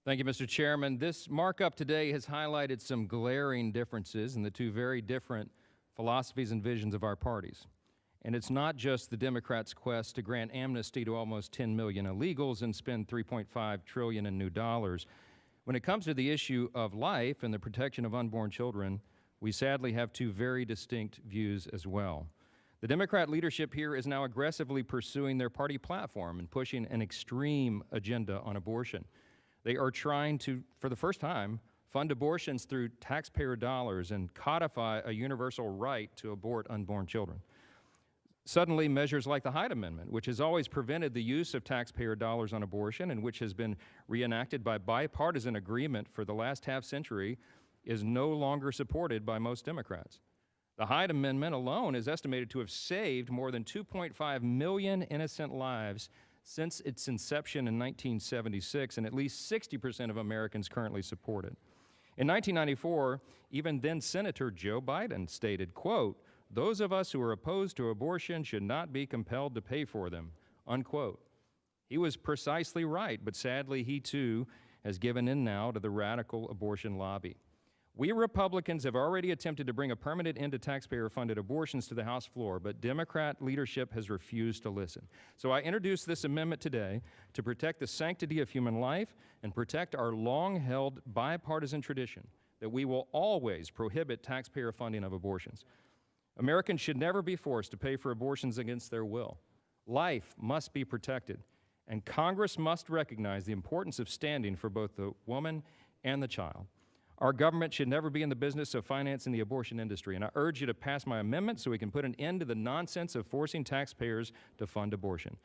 Thank you, Mr. Chairman. This markup today has highlighted some glaring differences in the two very different philosophies and visions of our parties. And it's not just the Democrats' quest to grant amnesty to almost 10 million illegals and spend $3.5 trillion in new dollars. When it comes to the issue of life and the protection of unborn children, we sadly have two very distinct views as well. The Democrat leadership here is now aggressively pursuing their party platform and pushing an extreme agenda on abortion. They are trying to, for the first time, fund abortions through taxpayer dollars and codify a universal right to abort unborn children. Suddenly, measures like the Hyde Amendment, which has always prevented the use of taxpayer dollars on abortion and which has been reenacted by bipartisan agreement for the last half-century, is no longer supported by most Democrats. The Hyde Amendment alone is estimated to have saved more than 2.5 million innocent lives since its inception in 1976, and at least 60% of Americans currently support it. In 1994, even then Senator Joe Biden stated, quote, "Those of us who are opposed to abortion should not be compelled to pay for them," unquote. He was precisely right, but sadly he too has given in now to the radical abortion lobby. We Republicans have already attempted to bring a permanent end to taxpayer-funded abortions to the House floor, but Democrat leadership has refused to listen. So I introduced this amendment today to protect the sanctity of human life and protect our long-held bipartisan tradition that we will always prohibit taxpayer funding of abortions. Americans should never be forced to pay for abortions against their will. Life must be protected, and Congress must recognize the importance of standing for both the woman and the child. Our government should never be in the business of financing the abortion industry, and I urge you to pass my amendment so we can put an end to the nonsense of forcing taxpayers to fund abortion.